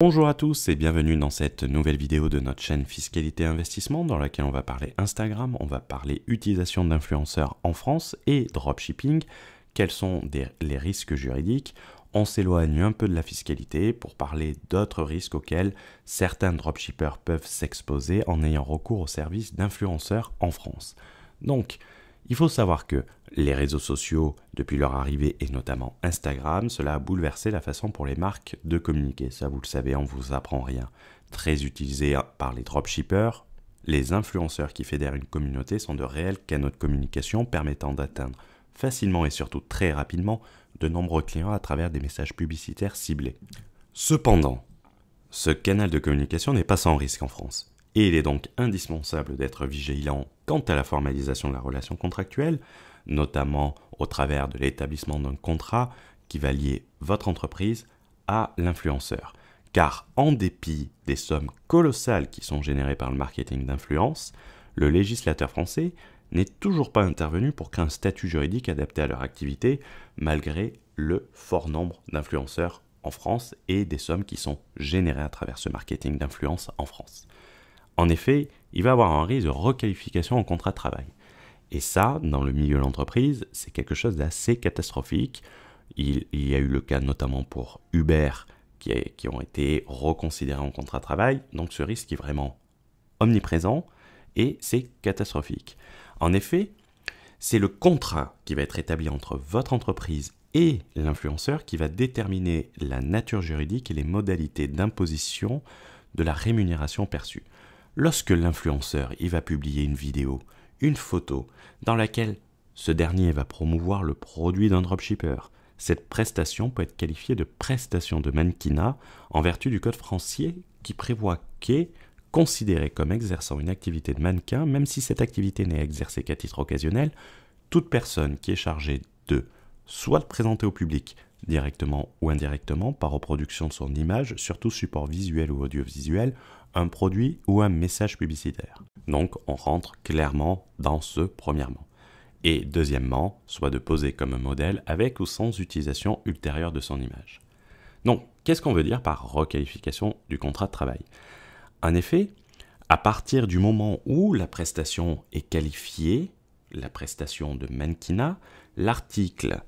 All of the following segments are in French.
Bonjour à tous et bienvenue dans cette nouvelle vidéo de notre chaîne Fiscalité Investissement dans laquelle on va parler Instagram, on va parler utilisation d'influenceurs en France et dropshipping, quels sont les risques juridiques. On s'éloigne un peu de la fiscalité pour parler d'autres risques auxquels certains dropshippers peuvent s'exposer en ayant recours aux services d'influenceurs en France. Donc, il faut savoir que les réseaux sociaux, depuis leur arrivée et notamment Instagram, cela a bouleversé la façon pour les marques de communiquer. Ça, vous le savez, on ne vous apprend rien. Très utilisé par les dropshippers, les influenceurs qui fédèrent une communauté sont de réels canaux de communication permettant d'atteindre facilement et surtout très rapidement de nombreux clients à travers des messages publicitaires ciblés. Cependant, ce canal de communication n'est pas sans risque en France. Et il est donc indispensable d'être vigilant quant à la formalisation de la relation contractuelle, notamment au travers de l'établissement d'un contrat qui va lier votre entreprise à l'influenceur. Car en dépit des sommes colossales qui sont générées par le marketing d'influence, le législateur français n'est toujours pas intervenu pour créer un statut juridique adapté à leur activité, malgré le fort nombre d'influenceurs en France et des sommes qui sont générées à travers ce marketing d'influence en France. En effet, il va y avoir un risque de requalification en contrat de travail. Et ça, dans le milieu de l'entreprise, c'est quelque chose d'assez catastrophique. Il y a eu le cas notamment pour Uber qui ont été reconsidérés en contrat de travail. Donc ce risque est vraiment omniprésent et c'est catastrophique. En effet, c'est le contrat qui va être établi entre votre entreprise et l'influenceur qui va déterminer la nature juridique et les modalités d'imposition de la rémunération perçue. Lorsque l'influenceur va publier une vidéo, une photo, dans laquelle ce dernier va promouvoir le produit d'un dropshipper, cette prestation peut être qualifiée de prestation de mannequinat en vertu du code français qui prévoit qu'est considéré comme exerçant une activité de mannequin, même si cette activité n'est exercée qu'à titre occasionnel, toute personne qui est chargée de soit de présenter au public directement ou indirectement par reproduction de son image sur tout support visuel ou audiovisuel, un produit ou un message publicitaire. Donc on rentre clairement dans ce premièrement. Et deuxièmement, soit de poser comme un modèle avec ou sans utilisation ultérieure de son image. Donc, qu'est-ce qu'on veut dire par requalification du contrat de travail? En effet, à partir du moment où la prestation est qualifiée, la prestation de mannequinat, l'article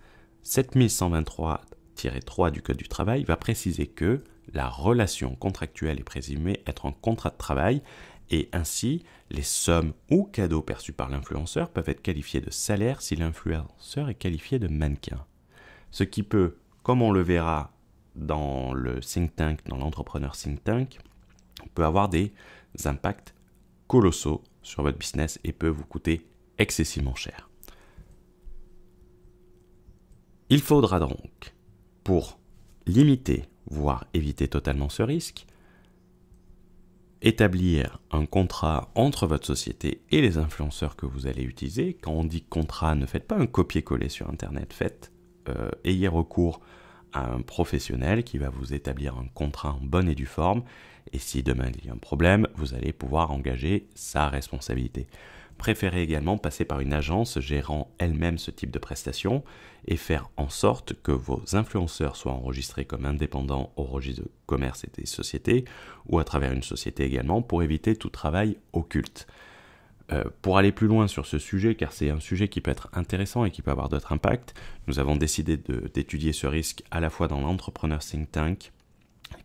7123-3 du Code du travail va préciser que la relation contractuelle est présumée être un contrat de travail et ainsi les sommes ou cadeaux perçus par l'influenceur peuvent être qualifiés de salaire si l'influenceur est qualifié de mannequin. Ce qui peut, comme on le verra dans le think tank, dans l'entrepreneur think tank, peut avoir des impacts colossaux sur votre business et peut vous coûter excessivement cher. Il faudra donc, pour limiter, voire éviter totalement ce risque, établir un contrat entre votre société et les influenceurs que vous allez utiliser. Quand on dit contrat, ne faites pas un copier-coller sur Internet, ayez recours à un professionnel qui va vous établir un contrat en bonne et due forme. Et si demain il y a un problème, vous allez pouvoir engager sa responsabilité. Préférez également passer par une agence gérant elle-même ce type de prestations et faire en sorte que vos influenceurs soient enregistrés comme indépendants au registre de commerce et des sociétés ou à travers une société également pour éviter tout travail occulte. Pour aller plus loin sur ce sujet, car c'est un sujet qui peut être intéressant et qui peut avoir d'autres impacts, nous avons décidé d'étudier ce risque à la fois dans l'Entrepreneur Think Tank,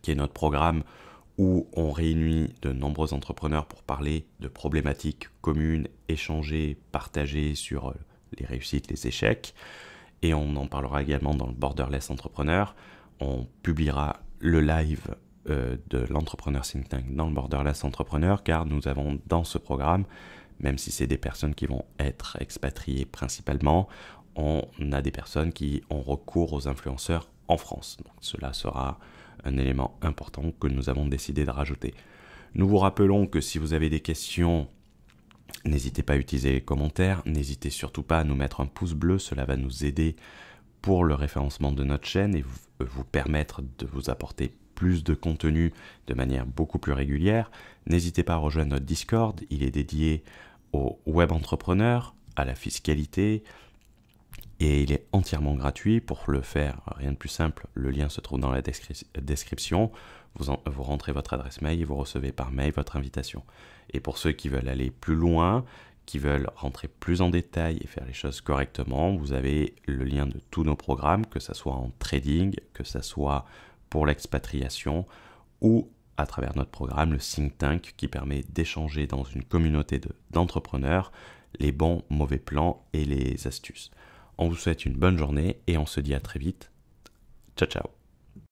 qui est notre programme où on réunit de nombreux entrepreneurs pour parler de problématiques communes, échanger, partager sur les réussites, les échecs. Et on en parlera également dans le Borderless Entrepreneur. On publiera le live de l'Entrepreneur Think Tank dans le Borderless Entrepreneur, car nous avons dans ce programme, même si c'est des personnes qui vont être expatriées principalement, on a des personnes qui ont recours aux influenceurs en France. Donc cela sera un élément important que nous avons décidé de rajouter. Nous vous rappelons que si vous avez des questions, n'hésitez pas à utiliser les commentaires, n'hésitez surtout pas à nous mettre un pouce bleu, cela va nous aider pour le référencement de notre chaîne et vous permettre de vous apporter plus de contenu de manière beaucoup plus régulière. N'hésitez pas à rejoindre notre Discord, il est dédié aux web entrepreneurs, à la fiscalité et il est entièrement gratuit. Pour le faire, rien de plus simple, le lien se trouve dans la description. Vous rentrez votre adresse mail et vous recevez par mail votre invitation. Et pour ceux qui veulent aller plus loin, qui veulent rentrer plus en détail et faire les choses correctement, vous avez le lien de tous nos programmes, que ce soit en trading, que ce soit pour l'expatriation ou à travers notre programme, le Think Tank, qui permet d'échanger dans une communauté d'entrepreneurs les bons, mauvais plans et les astuces. On vous souhaite une bonne journée et on se dit à très vite. Ciao, ciao.